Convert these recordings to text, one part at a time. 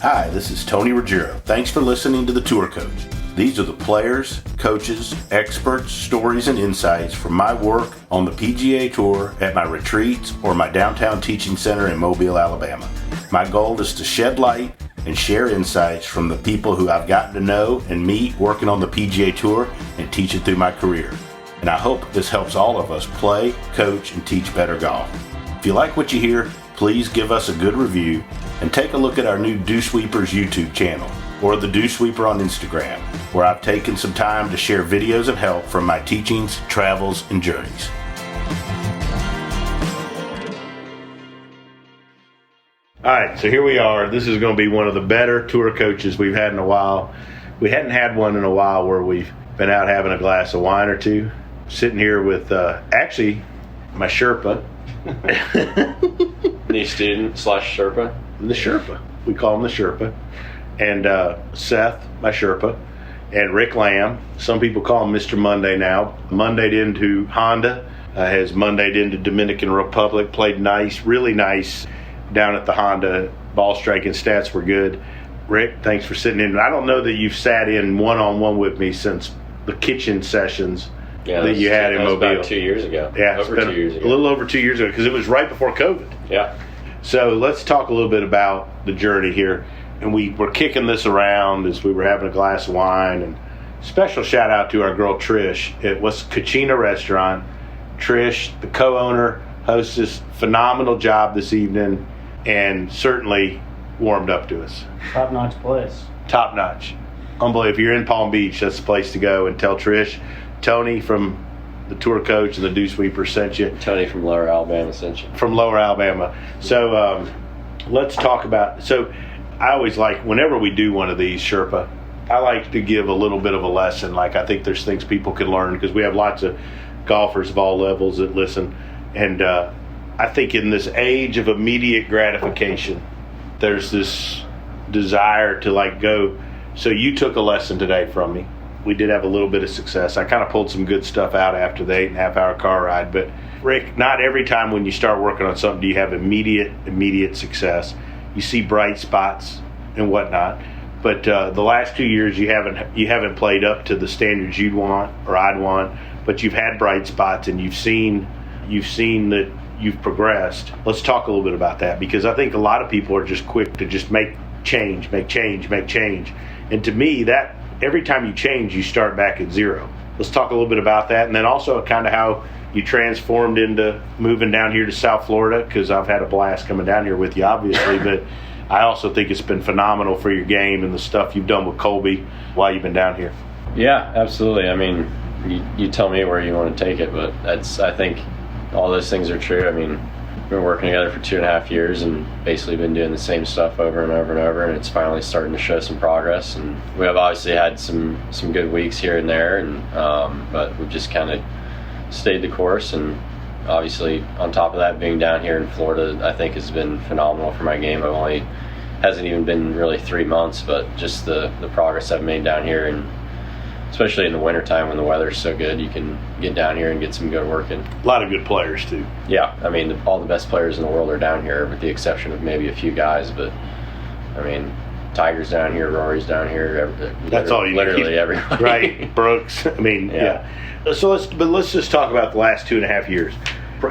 Hi, this is Tony Ruggiero. Thanks for listening to The Tour Coach. These are the players, coaches, experts, stories, and insights from my work on the PGA Tour at my retreats or my downtown teaching center in Mobile, Alabama. My goal is to shed light and share insights from the people who I've gotten to know and meet working on the PGA Tour and teach it through my career. And I hope this helps all of us play, coach, and teach better golf. If you like what you hear, please give us a good review and take a look at our new Dew Sweepers YouTube channel or the Dew Sweeper on Instagram, where I've taken some time to share videos of help from my teachings, travels, and journeys. All right, so here we are. This is going to be one of the better tour coaches we've had in a while. We hadn't had one in a while where we've been out having a glass of wine or two. Sitting here with, actually, my Sherpa. New student / Sherpa? The Sherpa. We call him the Sherpa. And Seth, my Sherpa. And Rick Lamb. Some people call him Mr. Monday now. Mondayed into Honda. Has Mondayed into Dominican Republic. Played nice, really nice down at the Honda. Ball striking stats were good. Rick, thanks for sitting in. I don't know that you've sat in one-on-one with me since the kitchen sessions that you had in Mobile. About 2 years ago. Yeah, over 2 years ago. A little over 2 years ago, because it was right before COVID. Yeah. So let's talk a little bit about the journey here. And we were kicking this around as we were having a glass of wine. And special shout out to our girl Trish. It was Kachina Restaurant. Trish, the co-owner, hostess, phenomenal job this evening, and certainly warmed up to us. Top-notch place. Top-notch. Unbelievable. If you're in Palm Beach, that's the place to go. And tell Trish, Tony from the Tour Coach and the Dew Sweeper sent you. Tony from Lower Alabama sent you. From Lower Alabama. So let's talk about, so I always like, whenever we do one of these, Sherpa, I like to give a little bit of a lesson. Like, I think there's things people can learn, because we have lots of golfers of all levels that listen. And I think in this age of immediate gratification, there's this desire to like go. So you took a lesson today from me. We did have a little bit of success. I kind of pulled some good stuff out after the 8.5 hour car ride. But Rick, not every time when you start working on something do you have immediate success. You see bright spots and whatnot. But the last 2 years you haven't played up to the standards you'd want or I'd want. But you've had bright spots, and you've seen that you've progressed. Let's talk a little bit about that, because I think a lot of people are just quick to just make change. And to me, that every time you change, you start back at zero. Let's talk a little bit about that, and then also kind of how you transformed into moving down here to South Florida, because I've had a blast coming down here with you, obviously, but I also think it's been phenomenal for your game and the stuff you've done with Colby while you've been down here. Yeah, absolutely. I mean, you tell me where you want to take it, but I think all those things are true. I mean, we've been working together for 2.5 years and basically been doing the same stuff over and over and over, and it's finally starting to show some progress. And we have obviously had some good weeks here and there, and but we've just kind of stayed the course. And obviously, on top of that, being down here in Florida, I think has been phenomenal for my game. Hasn't even been really 3 months, but just the progress I've made down here, and especially in the wintertime when the weather's so good, you can get down here and get some good work in. A lot of good players, too. Yeah, I mean, all the best players in the world are down here, with the exception of maybe a few guys. But, I mean, Tiger's down here, Rory's down here. That's all you literally need. Everybody. Right, Brooks. I mean, yeah. So let's just talk about the last 2.5 years.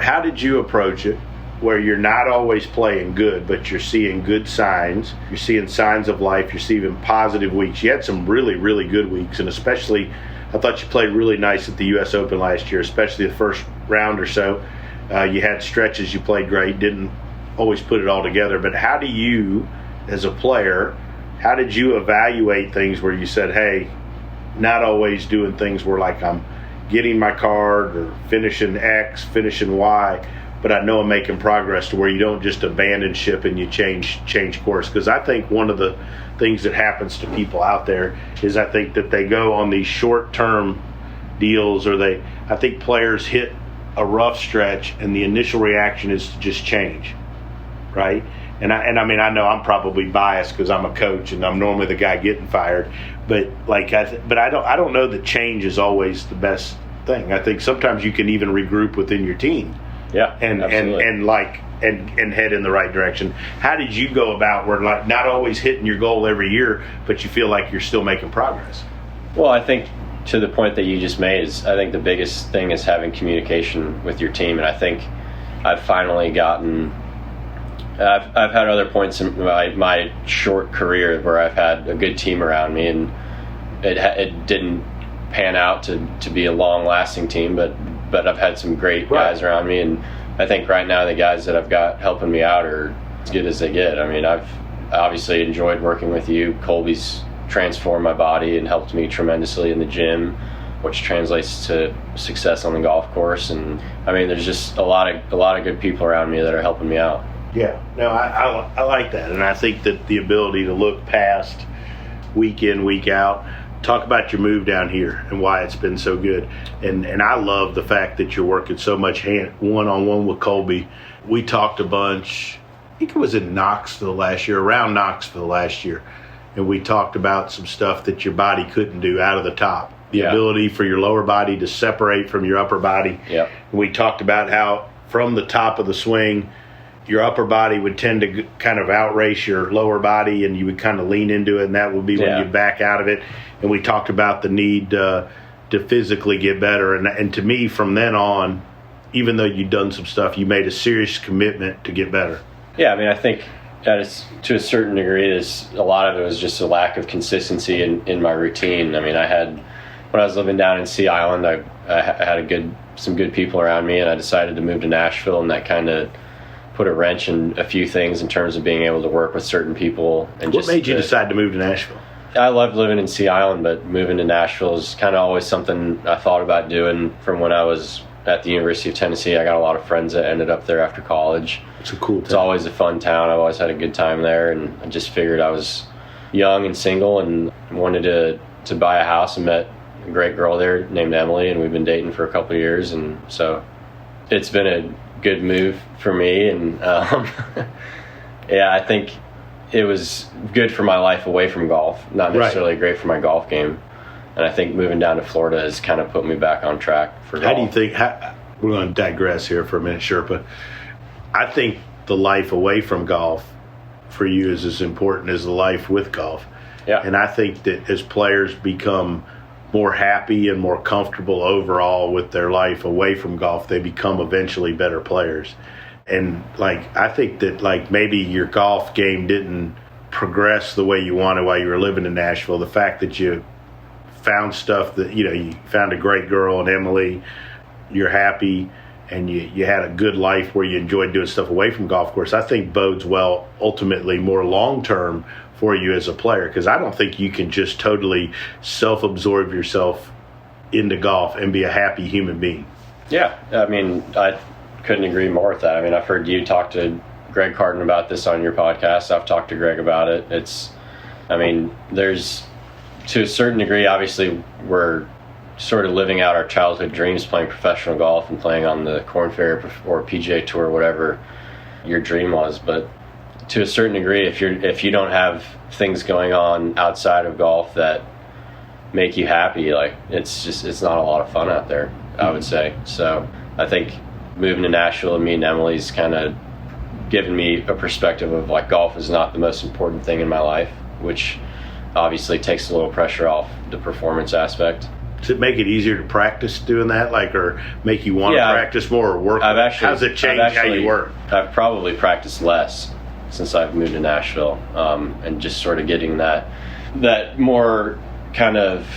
How did you approach it, where you're not always playing good, but you're seeing good signs, you're seeing signs of life, you're seeing positive weeks? You had some really, really good weeks, and especially I thought you played really nice at the U.S. Open last year, especially the first round or so. You had stretches, you played great, didn't always put it all together. But how do you, as a player, how did you evaluate things where you said, hey, not always doing things where like I'm getting my card or finishing X, finishing Y, but I know I'm making progress, to where you don't just abandon ship and you change course? Because I think one of the things that happens to people out there is I think that they go on these short-term deals, or I think players hit a rough stretch and the initial reaction is to just change, right? And I mean, I know I'm probably biased because I'm a coach and I'm normally the guy getting fired, but I don't know that change is always the best thing. I think sometimes you can even regroup within your team Yeah, and absolutely. and head in the right direction. How did you go about where like not always hitting your goal every year, but you feel like you're still making progress? Well, I think to the point that you just made is I think the biggest thing is having communication with your team, and I think I've finally gotten. I've had other points in my short career where I've had a good team around me, and it didn't pan out to be a long-lasting team, but I've had some great guys around me, and I think right now the guys that I've got helping me out are as good as they get. I mean, I've obviously enjoyed working with you. Colby's transformed my body and helped me tremendously in the gym, which translates to success on the golf course. And I mean, there's just a lot of good people around me that are helping me out. Yeah, no, I like that, and I think that the ability to look past week in, week out. Talk about your move down here and why it's been so good, and I love the fact that you're working so much one-on-one with Colby. We talked a bunch. I think it was in Knoxville last year, and we talked about some stuff that your body couldn't do out of the top. The ability for your lower body to separate from your upper body. Yeah. And we talked about how from the top of the swing, your upper body would tend to kind of outrace your lower body, and you would kind of lean into it, and that would be when you back out of it. And we talked about the need to physically get better. And to me, from then on, even though you'd done some stuff, you made a serious commitment to get better. Yeah, I mean, I think that is, to a certain degree, a lot of it was just a lack of consistency in my routine. I mean, when I was living down in Sea Island, I had some good people around me, and I decided to move to Nashville, and that kind of put a wrench in a few things in terms of being able to work with certain people. And what made you decide to move to Nashville? I loved living in Sea Island, but moving to Nashville is kind of always something I thought about doing from when I was at the University of Tennessee. I got a lot of friends that ended up there after college. It's a cool town. It's always a fun town. I've always had a good time there, and I just figured I was young and single and wanted to buy a house, and met a great girl there named Emily, and we've been dating for a couple of years, and so it's been a good move for me. And I think it was good for my life away from golf, not necessarily great for my golf game. And I think moving down to Florida has kind of put me back on track for golf. How do you think, we're going to digress here for a minute, Sherpa. I think the life away from golf for you is as important as the life with golf. Yeah. And I think that as players become more happy and more comfortable overall with their life away from golf, they become eventually better players. And I think that maybe your golf game didn't progress the way you wanted while you were living in Nashville. The fact that you found stuff that, you found a great girl in Emily, you're happy, and you had a good life where you enjoyed doing stuff away from golf course, I think bodes well ultimately more long-term for you as a player, because I don't think you can just totally self-absorb yourself into golf and be a happy human being. Yeah, I mean, I couldn't agree more with that. I mean, I've heard you talk to Greg Carton about this on your podcast. I've talked to Greg about it. There's, to a certain degree, obviously, we're sort of living out our childhood dreams playing professional golf and playing on the Korn Ferry or PGA Tour, whatever your dream was. But to a certain degree, if you don't have things going on outside of golf that make you happy, it's not a lot of fun out there, I would say. So I think moving to Nashville and meeting Emily's kind of given me a perspective of golf is not the most important thing in my life, which obviously takes a little pressure off the performance aspect. Does it make it easier to practice doing that, or make you want to practice more or work? How's it change how you work? I've probably practiced less since I've moved to Nashville, and just sort of getting that more kind of,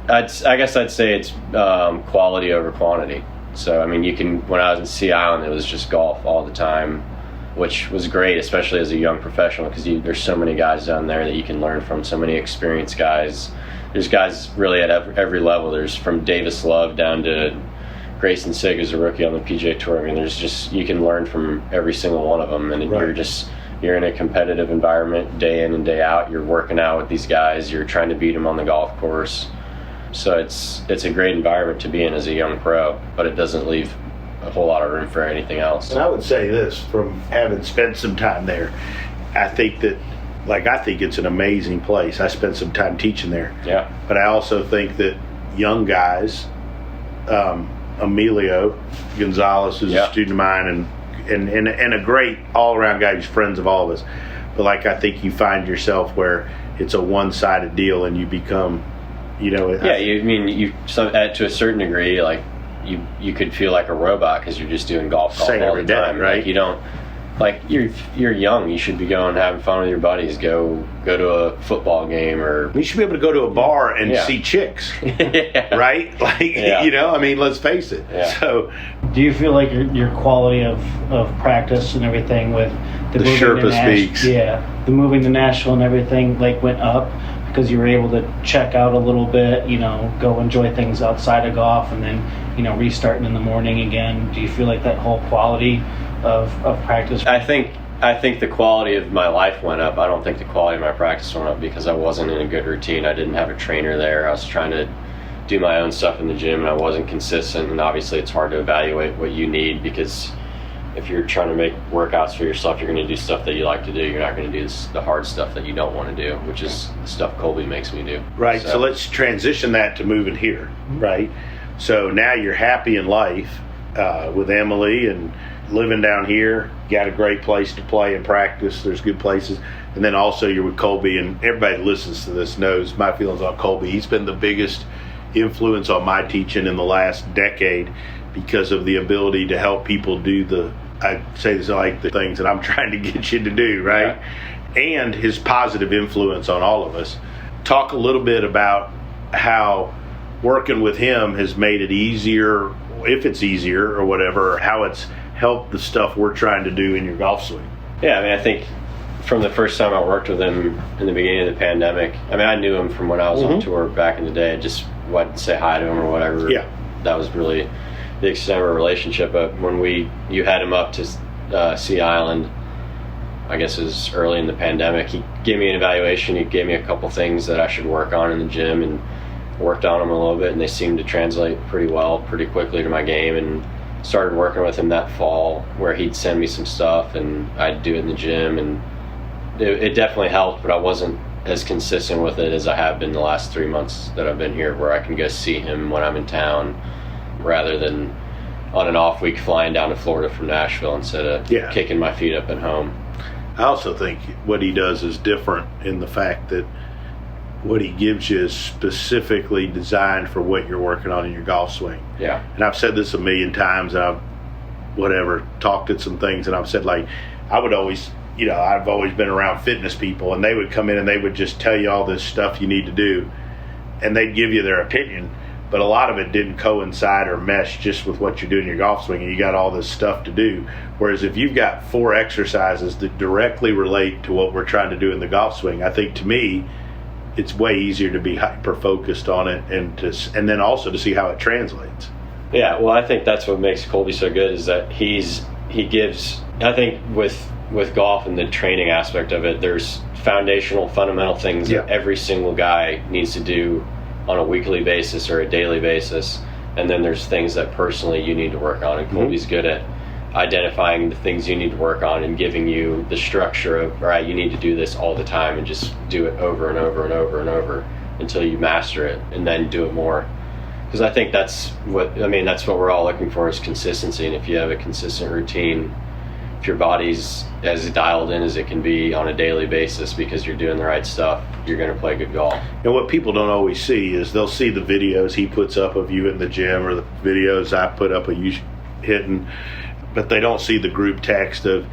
I guess I'd say it's quality over quantity. So, when I was in Sea Island, it was just golf all the time, which was great, especially as a young professional, because there's so many guys down there that you can learn from, so many experienced guys. There's guys really at every level. There's from Davis Love down to Grayson Sigg, who's a rookie on the PGA Tour. You can learn from every single one of them, and you're in a competitive environment day in and day out. You're working out with these guys. You're trying to beat them on the golf course. So it's a great environment to be in as a young pro, but it doesn't leave a whole lot of room for anything else. And I would say this, from having spent some time there, I think that, I think it's an amazing place. I spent some time teaching there. Yeah. But I also think that young guys, Emilio Gonzalez, who's a student of mine, and a great all-around guy who's friends of all of us. But like, I think you find yourself where it's a one-sided deal, and you become, you know. To a certain degree, like you could feel like a robot because you're just doing golf all the time, right? Like, you don't. Like, you're young. You should be going having fun with your buddies. Go to a football game, or you should be able to go to a bar and see chicks, right? Like, you know, I mean, let's face it. Yeah. So, do you feel like your quality of practice and everything with the moving Sherpa speaks? The moving to Nashville and everything like went up because you were able to check out a little bit, you know, go enjoy things outside of golf, and then, you know, restarting in the morning again. Do you feel like that whole quality of practice? I think the quality of my life went up. I don't think the quality of my practice went up because I wasn't in a good routine. I didn't have a trainer there. I was trying to do my own stuff in the gym, and I wasn't consistent. And obviously it's hard to evaluate what you need, because if you're trying to make workouts for yourself, you're going to do stuff that you like to do. You're not going to do the hard stuff that you don't want to do, which is the stuff Colby makes me do. Right. So let's transition that to moving here, right? So now you're happy in life with Emily and living down here, got a great place to play and practice. There's good places. And then also you're with Colby, and everybody that listens to this knows my feelings on Colby. He's been the biggest influence on my teaching in the last decade because of the ability to help people do I say this like the things that I'm trying to get you to do, right? Yeah. And his positive influence on all of us. Talk a little bit about how working with him has made it easier, if it's easier or whatever, or how it's help the stuff we're trying to do in your golf swing. Yeah, I mean, I think from the first time I worked with him in the beginning of the pandemic, I mean, I knew him from when I was on tour back in the day. I just went to say hi to him or whatever. Yeah. That was really the extent of our relationship. But when you had him up to Sea Island, I guess it was early in the pandemic, he gave me an evaluation. He gave me a couple things that I should work on in the gym, and worked on them a little bit, and they seemed to translate pretty well, pretty quickly to my game. And started working with him that fall, where he'd send me some stuff and I'd do it in the gym, and it definitely helped, but I wasn't as consistent with it as I have been the last 3 months that I've been here, where I can go see him when I'm in town rather than on an off week flying down to Florida from Nashville instead of kicking my feet up at home. I also think what he does is different in the fact that what he gives you is specifically designed for what you're working on in your golf swing. Yeah. And I've said this a million times, and I've talked at some things, and I've said, like, I would always, you know, I've always been around fitness people, and they would come in and they would just tell you all this stuff you need to do, and they'd give you their opinion, but a lot of it didn't coincide or mesh just with what you're doing in your golf swing, and you got all this stuff to do. Whereas if you've got 4 exercises that directly relate to what we're trying to do in the golf swing, I think, to me, it's way easier to be hyper focused on it, and then also to see how it translates. Yeah, well, I think that's what makes Colby so good, is that he gives, I think with golf and the training aspect of it, there's foundational, fundamental things that every single guy needs to do on a weekly basis or a daily basis, and then there's things that personally you need to work on, and Colby's good at identifying the things you need to work on and giving you the structure of, all right, you need to do this all the time, and just do it over and over and over and over until you master it, and then do it more. Because I think that's what we're all looking for, is consistency. And if you have a consistent routine, if your body's as dialed in as it can be on a daily basis because you're doing the right stuff, you're going to play good golf. And what people don't always see is they'll see the videos he puts up of you in the gym, or the videos I put up of you hitting, but they don't see the group text of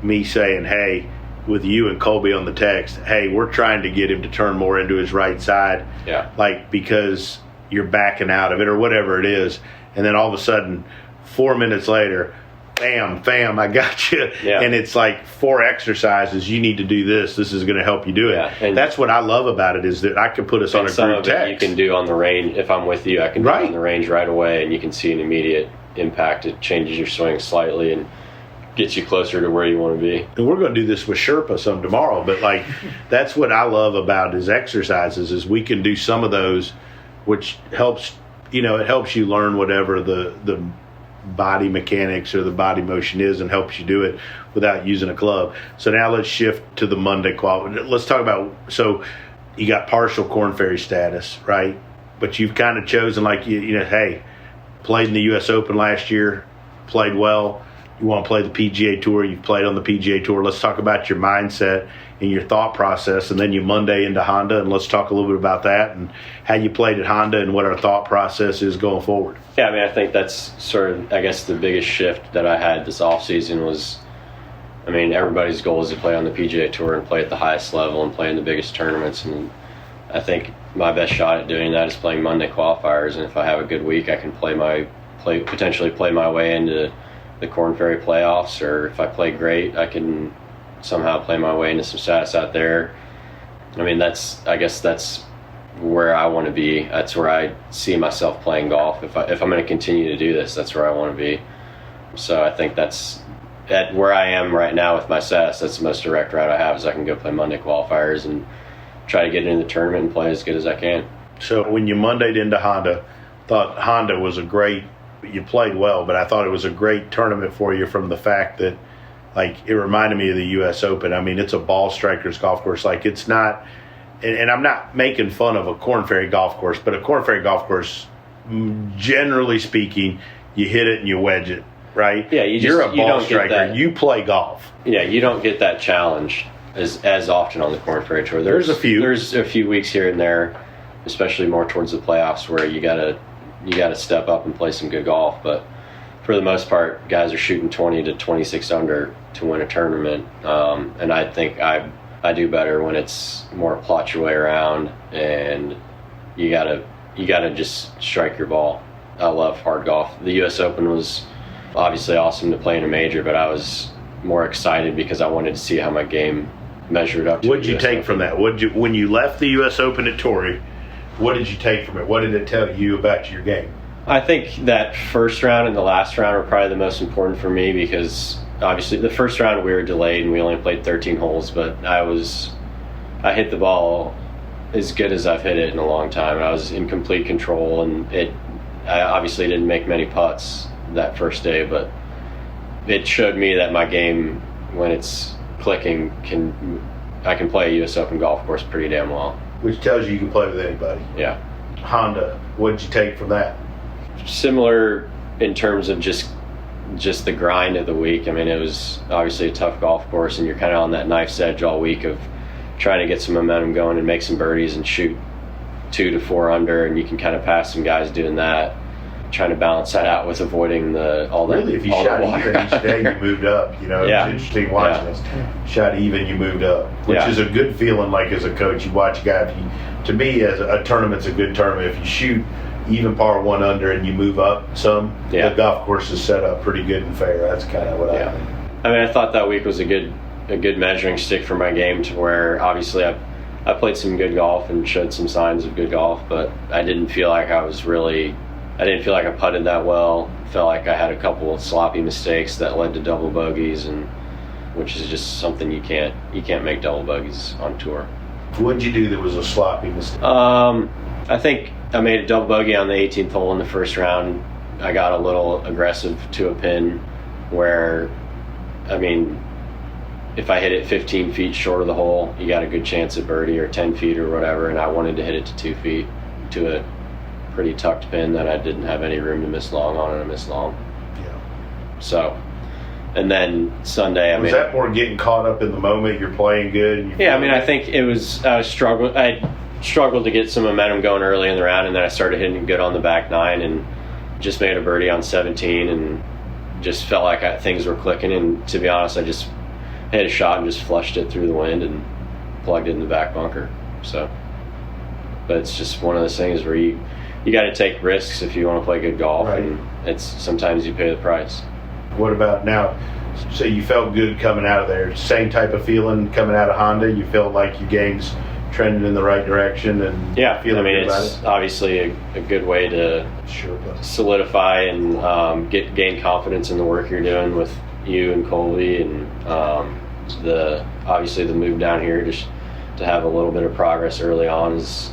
me saying, hey, with you and Colby on the text, hey, we're trying to get him to turn more into his right side. Yeah. Like, because you're backing out of it or whatever it is. And then all of a sudden, 4 minutes later, bam, I got you. Yeah. And it's like 4 exercises. You need to do this. This is going to help you do it. Yeah. And that's what I love about it, is that I can put us on a group text. You can do on the range. If I'm with you, I can do it on the range right away, and you can see an immediate impact. It changes your swing slightly and gets you closer to where you want to be. And we're going to do this with Sherpa some tomorrow, but like, that's what I love about his exercises, is we can do some of those, which helps, you know, it helps you learn whatever the body mechanics or the body motion is, and helps you do it without using a club. So now let's shift to the Monday quality. Let's talk about, so you got partial Corn Ferry status, right? But you've kind of chosen, like, you know, hey, played in the U.S. Open last year, played well. You want to play the PGA Tour. You've played on the PGA Tour. Let's talk about your mindset and your thought process, and then you Monday into Honda, and let's talk a little bit about that and how you played at Honda and what our thought process is going forward. Yeah, I mean, I think that's sort of, I guess, the biggest shift that I had this offseason was, I mean, everybody's goal is to play on the PGA Tour and play at the highest level and play in the biggest tournaments, and I think my best shot at doing that is playing Monday qualifiers, and if I have a good week, I can potentially play my way into the Korn Ferry playoffs, or if I play great, I can somehow play my way into some status out there. I mean, I guess that's where I want to be. That's where I see myself playing golf. If I'm going to continue to do this, that's where I want to be. So I think that's at where I am right now with my status. That's the most direct route I have, is I can go play Monday qualifiers and try to get into the tournament and play as good as I can. So when you Mondayed into Honda, thought Honda was you played well, but I thought it was a great tournament for you from the fact that, like, it reminded me of the U.S. Open. I mean, it's a ball striker's golf course. Like, it's not, and I'm not making fun of a Korn Ferry golf course, but a Korn Ferry golf course, generally speaking, you hit it and you wedge it, right? Yeah, you're a ball striker. You play golf. Yeah, you don't get that challenge as often on the Korn Ferry Tour. There's a few weeks here and there, especially more towards the playoffs, where you gotta step up and play some good golf. But for the most part, guys are shooting 20 to 26 under to win a tournament, and I think I do better when it's more plot your way around and you gotta just strike your ball. I love hard golf. The U.S. Open was obviously awesome to play in a major, but I was more excited because I wanted to see how my game measured up to What'd you take from that? When you left the U.S. Open at Torrey, what did you take from it? What did it tell you about your game? I think that first round and the last round were probably the most important for me, because obviously the first round we were delayed and we only played 13 holes, but I hit the ball as good as I've hit it in a long time. I was in complete control, and I obviously didn't make many putts that first day, but it showed me that my game, when it's clicking, I can play a U.S. Open golf course pretty damn well. Which tells you can play with anybody. Yeah. Honda, what did you take from that? Similar in terms of just the grind of the week. I mean, it was obviously a tough golf course, and you're kind of on that knife's edge all week of trying to get some momentum going and make some birdies and shoot 2 to 4 under, and you can kind of pass some guys doing that, trying to balance that out with avoiding all that. Really, if you shot even each day, you moved up. You know, yeah. It's interesting watching this. Shot even, you moved up, which is a good feeling. Like, as a coach, you watch a guy. To me, as a tournament's a good tournament. If you shoot even par 1 under and you move up some, the golf course is set up pretty good and fair. That's kind of what I think. I mean, I thought that week was a good measuring stick for my game, to where obviously I played some good golf and showed some signs of good golf, but I didn't feel like I putted that well. Felt like I had a couple of sloppy mistakes that led to double bogeys, and which is just something you can't make double bogeys on tour. What did you do that was a sloppy mistake? I think I made a double bogey on the 18th hole in the first round. I got a little aggressive to a pin where, I mean, if I hit it 15 feet short of the hole, you got a good chance at birdie, or 10 feet or whatever, and I wanted to hit it to 2 feet to a pretty tucked pin that I didn't have any room to miss long on, and I missed long. Yeah. So, and then Sunday, was that more getting caught up in the moment? You're playing good. And I think it was. I struggled to get some momentum going early in the round, and then I started hitting good on the back 9, and just made a birdie on 17, and just felt like things were clicking. And to be honest, I just hit a shot and just flushed it through the wind and plugged it in the back bunker. So, but it's just one of those things where you got to take risks if you want to play good golf, right. And it's sometimes you pay the price. What about now? So you felt good coming out of there. Same type of feeling coming out of Honda. You felt like your game's trending in the right direction, and feeling good about it. It's obviously a good way to solidify and gain confidence in the work you're doing with you and Colby, and obviously the move down here just to have a little bit of progress early on is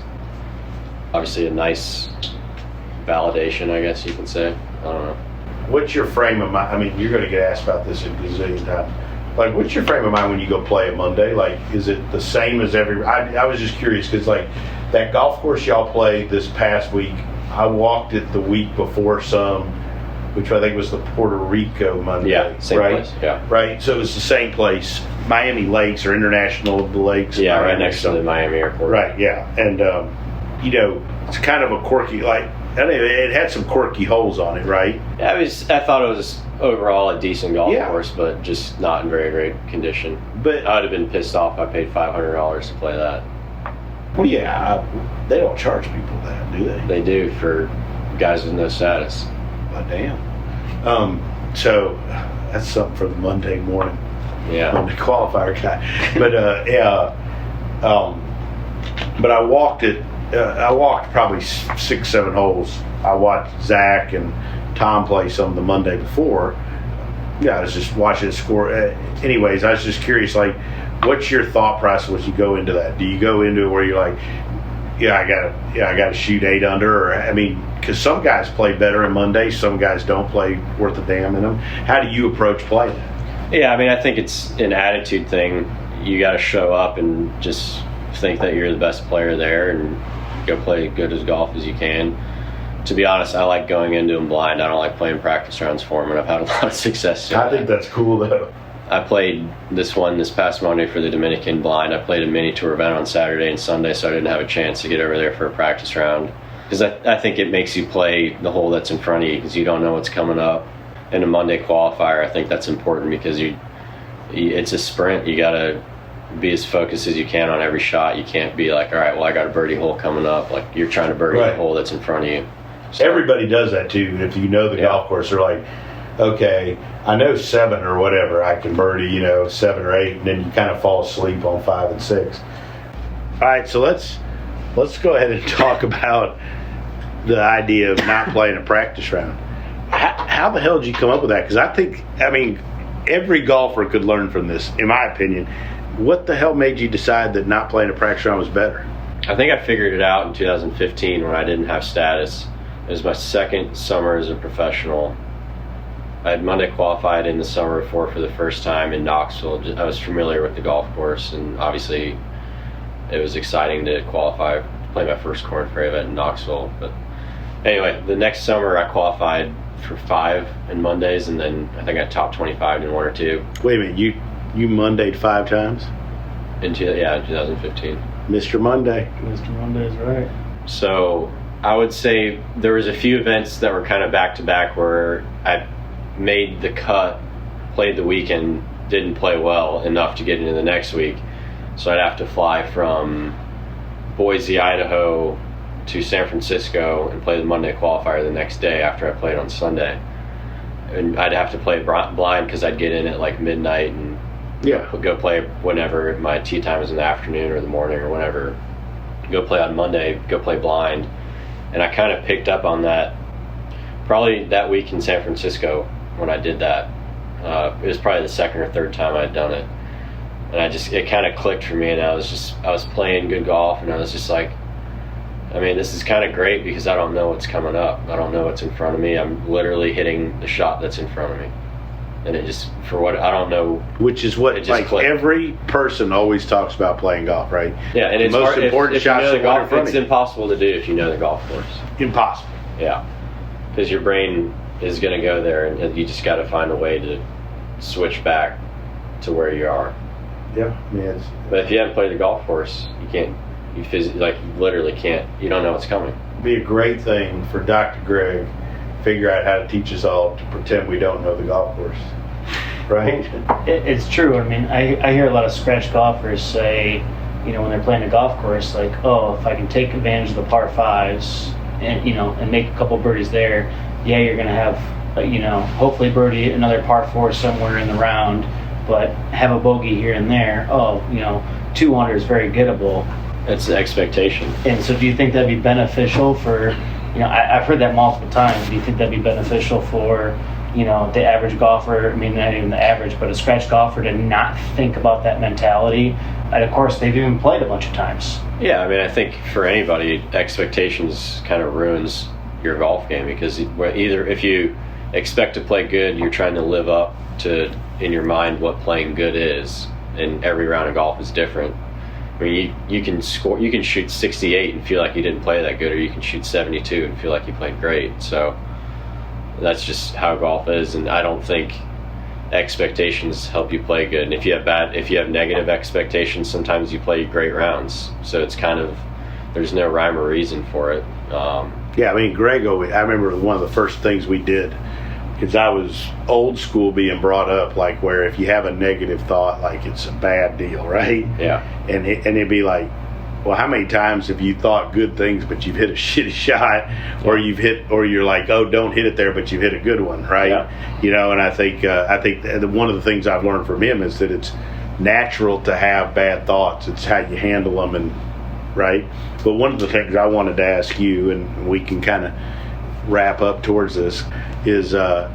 obviously a nice validation, I guess you can say. I don't know. What's your frame of mind? I mean, you're going to get asked about this a gazillion times. Like, what's your frame of mind when you go play a Monday? Like, is it the same as every? I was just curious because, like, that golf course y'all played this past week I walked it the week before some, which I think was the Puerto Rico Monday. Yeah, same right? place. Yeah. Right. So it was the same place. Miami Lakes or International Lakes. Yeah, Miami, right next to the Miami airport. Right. Yeah, and it's kind of a quirky it had some quirky holes on it, right? Yeah, I thought it was overall a decent golf Yeah. course, but just not in very great condition. But I would have been pissed off. I paid $500 to play that. well, yeah, they don't charge people that, do they? They do for guys with no status. Well, damn. So that's something for the Monday morning. Yeah. Monday qualifier guy. But I walked it. I walked probably 6-7 holes. I watched Zach and Tom play some the Monday before. Yeah, I was just watching the score. Anyways, I was just curious, what's your thought process when you go into that? Do you go into it where you're like, I gotta shoot 8 under, or because some guys play better on Monday, some guys don't play worth a damn in them. How do you approach playing? Yeah, I think it's an attitude thing. You got to show up and just think that you're the best player there and go play good as golf as you can. To be honest, I like going into them blind. I don't like playing practice rounds for them, and I've had a lot of success doing I think that's cool, though. I played this past Monday for the Dominican blind. I played a mini tour event on Saturday and Sunday, so I didn't have a chance to get over there for a practice round. Because I think it makes you play the hole that's in front of you because you don't know what's coming up. In a Monday qualifier, I think that's important because it's a sprint. You got to be as focused as you can on every shot. You can't be like, all right, well, I got a birdie hole coming up. Like, you're trying to birdie the hole that's in front of you. So, everybody does that too. If you know the golf course, they're like, okay, I know 7 or whatever, I can birdie, 7 or 8, and then you kind of fall asleep on 5 and 6. All right, so let's go ahead and talk about the idea of not playing a practice round. How the hell did you come up with that? Because I think, every golfer could learn from this, in my opinion. What the hell made you decide that not playing a practice round was better? I think I figured it out in 2015 when I didn't have status. It was my second summer as a professional. I had Monday qualified in the summer before for the first time in Knoxville. I was familiar with the golf course, and obviously it was exciting to qualify, play my first Korn Ferry event in Knoxville. But anyway, the next summer I qualified for 5 in Mondays, and then I think I topped 25 in 1 or 2. Wait a minute, you Mondayed 5 times? In 2015. Mr. Monday. Mr. Monday is right. So I would say there was a few events that were kind of back to back where I made the cut, played the weekend, didn't play well enough to get into the next week. So I'd have to fly from Boise, Idaho to San Francisco and play the Monday qualifier the next day after I played on Sunday. And I'd have to play blind because I'd get in at like midnight and go play whenever my tee time is in the afternoon or the morning or whatever. Go play on Monday, go play blind. And I kind of picked up on that probably that week in San Francisco when I did that. It was probably the second or third time I'd done it. And it kind of clicked for me, and I was playing good golf, and I was just like, this is kind of great because I don't know what's coming up. I don't know what's in front of me. I'm literally hitting the shot that's in front of me. And it just, for what, I don't know. Which is what, every person always talks about playing golf, right? Yeah, and the it's most hard, important if shots you know the golf, in front it's of you. impossible to do if you know the golf course. Impossible. Yeah, because your brain is going to go there, and you just got to find a way to switch back to where you are. Yeah, man. But if you haven't played the golf course, you can't. You literally can't. You don't know what's coming. It'd be a great thing for Dr. Greg figure out how to teach us all to pretend we don't know the golf course, right? It's true. I hear a lot of scratch golfers say, when they're playing a golf course, like, oh, if I can take advantage of the par 5s and and make a couple birdies there, you're gonna have hopefully birdie another par 4 somewhere in the round, but have a bogey here and there. 2 under is very gettable. It's the expectation. And so do you think that'd be beneficial for, I've heard that multiple times. Do you think that'd be beneficial for, the average golfer, not even the average, but a scratch golfer to not think about that mentality? And of course, they've even played a bunch of times. Yeah, I think for anybody, expectations kind of ruins your golf game because either if you expect to play good, you're trying to live up to, in your mind, what playing good is. And every round of golf is different. I mean, you can score, you can shoot 68 and feel like you didn't play that good, or you can shoot 72 and feel like you played great. So that's just how golf is, and I don't think expectations help you play good. And if you have negative expectations, sometimes you play great rounds. So it's kind of, there's no rhyme or reason for it. Yeah, I mean, Greg, I remember one of the first things we did, because I was old school being brought up, like where if you have a negative thought, like it's a bad deal, right? Yeah. And it'd be like, well, how many times have you thought good things but you've hit a shitty shot, or you're like, oh, don't hit it there, but you've hit a good one, right? Yeah. You know, and I think that one of the things I've learned from him is that it's natural to have bad thoughts. It's how you handle them, and right. But one of the things I wanted to ask you, and we can kind of wrap up towards this, is I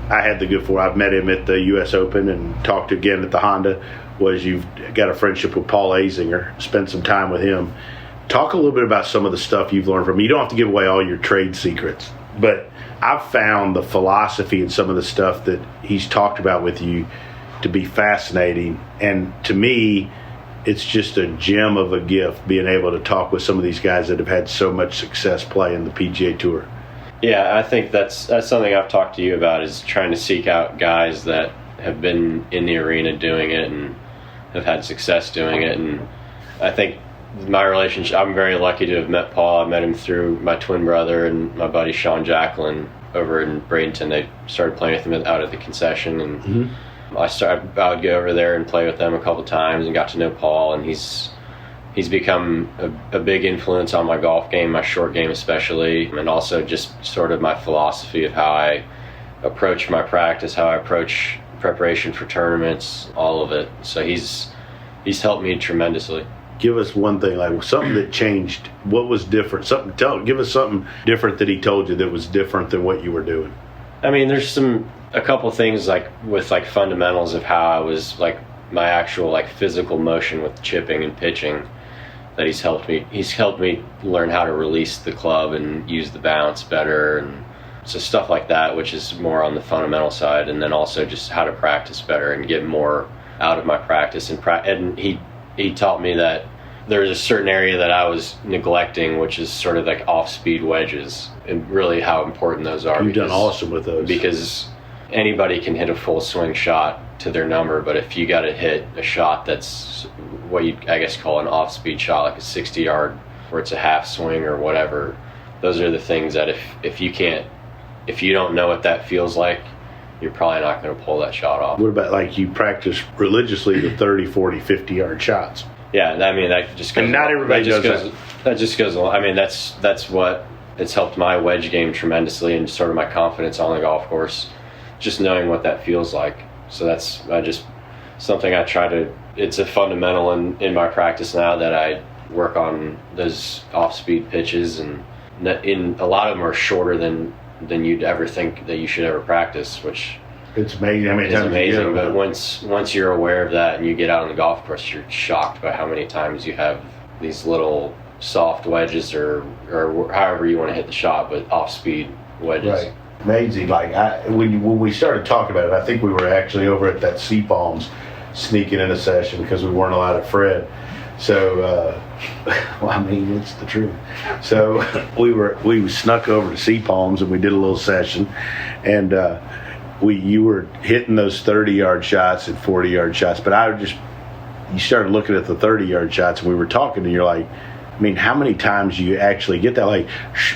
had the good fortune. I've met him at the U.S. Open and talked again at the Honda. Was you've got a friendship with Paul Azinger, spent some time with him. Talk a little bit about some of the stuff you've learned from him. You don't have to give away all your trade secrets, but I've found the philosophy and some of the stuff that he's talked about with you to be fascinating. And to me, it's just a gem of a gift being able to talk with some of these guys that have had so much success playing the PGA Tour. Yeah, I think that's something I've talked to you about, is trying to seek out guys that have been in the arena doing it and have had success doing it. And I think my relationship, I'm very lucky to have met Paul. I met him through my twin brother and my buddy Sean Jacqueline over in Bradenton. They started playing with him out at the concession, and I would go over there and play with them a couple times and got to know Paul, and he's become a big influence on my golf game, my short game especially, and also just sort of my philosophy of how I approach my practice, how I approach preparation for tournaments, all of it. So he's helped me tremendously. Give us one thing, like something that changed. What was different? Give us something different that he told you that was different than what you were doing. I mean, there's a couple things like with like fundamentals of how I was, like my actual like physical motion with chipping and pitching, that he's helped me learn how to release the club and use the bounce better, and so stuff like that, which is more on the fundamental side. And then also just how to practice better and get more out of my practice. And he taught me that there's a certain area that I was neglecting, which is sort of like off-speed wedges, and really how important those are. You've done awesome with those. Because anybody can hit a full swing shot to their number, but if you got to hit a shot that's what you, I guess, call an off-speed shot, like a 60-yard, where it's a half swing or whatever, those are the things that if you don't know what that feels like, you're probably not going to pull that shot off. What about like you practice religiously the 30, 40, 50-yard shots? Yeah, I mean, that just goes. And not everybody does that. That just goes along. I mean, that's what it's helped my wedge game tremendously, and sort of my confidence on the golf course, just knowing what that feels like. So that's something I try to. It's a fundamental in my practice now, that I work on those off-speed pitches, and in a lot of them are shorter than you'd ever think that you should ever practice, which it's amazing. I mean, it's amazing. But once you're aware of that and you get out on the golf course, you're shocked by how many times you have these little soft wedges or however you want to hit the shot, but off-speed wedges. Right. Amazing. Like when we started talking about it, I think we were actually over at that Sea Palms sneaking in a session because we weren't allowed at Fred. So, well, I mean, it's the truth. So we snuck over to Sea Palms and we did a little session, and you were hitting those 30-yard shots and 40-yard shots, but you started looking at the 30-yard shots, and we were talking, and you're like, I mean, how many times do you actually get that? Like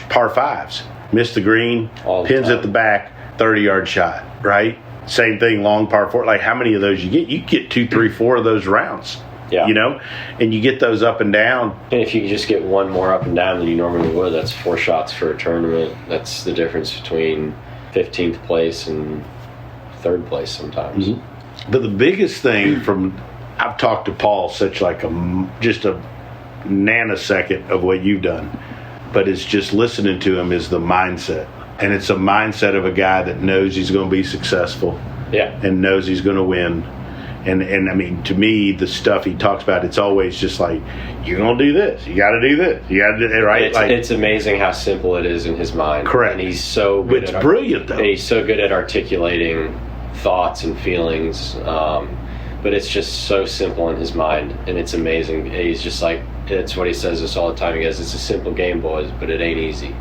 par fives, miss the green, pins at the back, 30-yard shot, right? Same thing, long par four. Like, how many of those you get? You get 2, 3, 4 of those rounds. Yeah. You know, and you get those up and down. And if you could just get one more up and down than you normally would, that's 4 shots for a tournament. That's the difference between 15th place and 3rd place sometimes. Mm-hmm. But the biggest thing I've talked to Paul such like just a nanosecond of what you've done, but it's just listening to him is the mindset. And it's a mindset of a guy that knows he's going to be successful. Yeah. And knows he's going to win. And I mean, to me, the stuff he talks about, it's always just like, you're going to do this. You got to do this. You got to do it, right? It's amazing how simple it is in his mind. Correct. And he's so good. It's brilliant, though. He's so good at articulating thoughts and feelings. But but it's just so simple in his mind, and it's amazing. He's just like, it's what he says this all the time. He goes, it's a simple game, boys, but it ain't easy.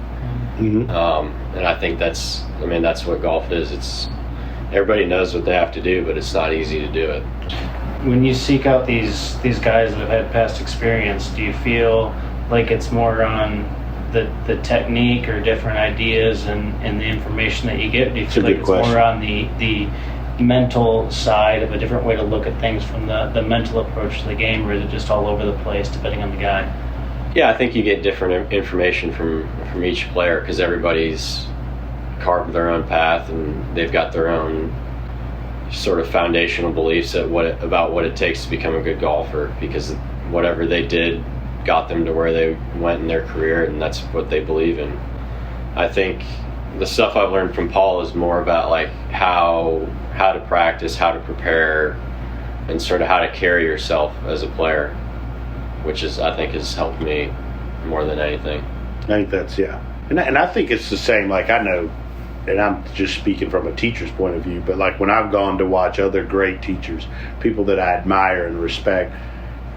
And I think that's what golf is. It's everybody knows what they have to do, but it's not easy to do it. When you seek out these guys that have had past experience, do you feel like it's more on the technique or different ideas and the information that you get? Do you feel like it's more on the mental side of a different way to look at things from the mental approach to the game, or is it just all over the place depending on the guy? Yeah, I think you get different information from each player because everybody's carved their own path and they've got their own sort of foundational beliefs about what it takes to become a good golfer, because whatever they did got them to where they went in their career, and that's what they believe in. I think the stuff I've learned from Paul is more about like how to practice, how to prepare, and sort of how to carry yourself as a player, which is, I think, has helped me more than anything. I think that's, yeah. And I think it's the same, like I know, and I'm just speaking from a teacher's point of view, but like when I've gone to watch other great teachers, people that I admire and respect,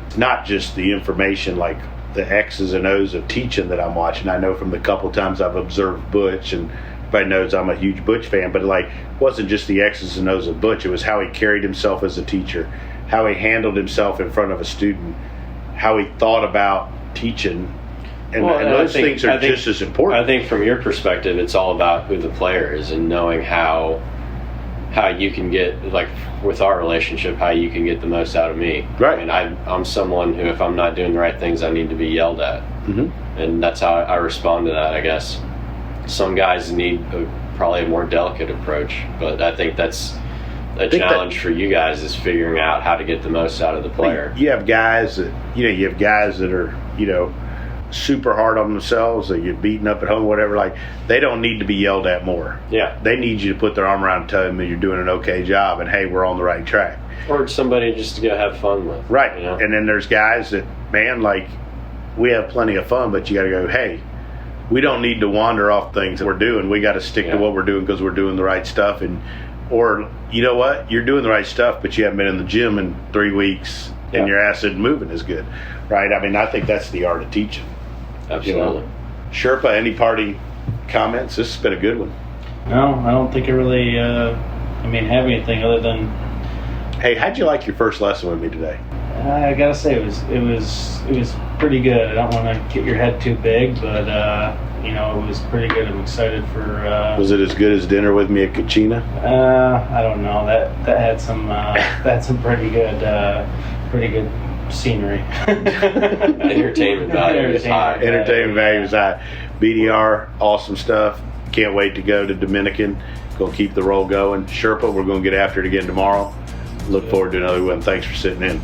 it's not just the information like the X's and O's of teaching that I'm watching. I know from the couple times I've observed Butch, and everybody knows I'm a huge Butch fan, but like it wasn't just the X's and O's of Butch, it was how he carried himself as a teacher, how he handled himself in front of a student, how he thought about teaching. And those things are just as important. I think from your perspective, it's all about who the player is and knowing how you can get, like with our relationship, how you can get the most out of me. Right. I mean, I'm someone who, if I'm not doing the right things, I need to be yelled at. And that's how I respond to that, I guess. Some guys need probably a more delicate approach, but I think that's a challenge for you guys, is figuring out how to get the most out of the player. You have guys that, are, super hard on themselves, they get beaten up at home, whatever, like they don't need to be yelled at more. Yeah. They need you to put their arm around and tell them that you're doing an okay job and hey, we're on the right track. Or somebody just to go have fun with. Right. And then there's guys that, man, like we have plenty of fun, but you got to go, hey, we don't need to wander off things that we're doing. We got to stick to what we're doing because we're doing the right stuff. Or you know what, you're doing the right stuff, but you haven't been in the gym in 3 weeks and your ass isn't moving as good. Right. I mean, I think that's the art of teaching. Absolutely. Sherpa, any party comments? This has been a good one. No, I don't think I really have anything other than, hey, how'd you like your first lesson with me today? I gotta say it was pretty good. I don't want to get your head too big, but it was pretty good. I'm excited for. Was it as good as dinner with me at Kachina? I don't know. That had some pretty good scenery. Entertainment value is high. Entertainment value is high. BDR, awesome stuff. Can't wait to go to Dominican. Gonna keep the roll going. Sherpa, we're gonna get after it again tomorrow. Look forward to another one. Thanks for sitting in.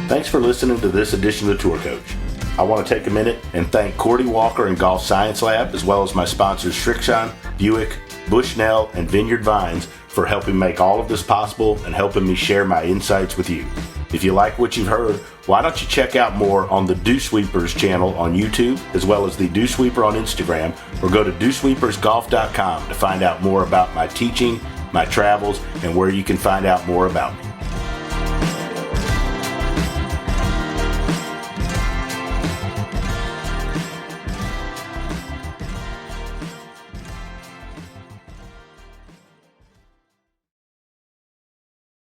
Thanks for listening to this edition of the Tour Coach. I want to take a minute and thank Cordy Walker and Golf Science Lab, as well as my sponsors Shrixon, Buick, Bushnell, and Vineyard Vines for helping make all of this possible and helping me share my insights with you. If you like what you've heard, why don't you check out more on the Dew Sweepers channel on YouTube, as well as the Dew Sweeper on Instagram, or go to dewsweepersgolf.com to find out more about my teaching, my travels, and where you can find out more about me.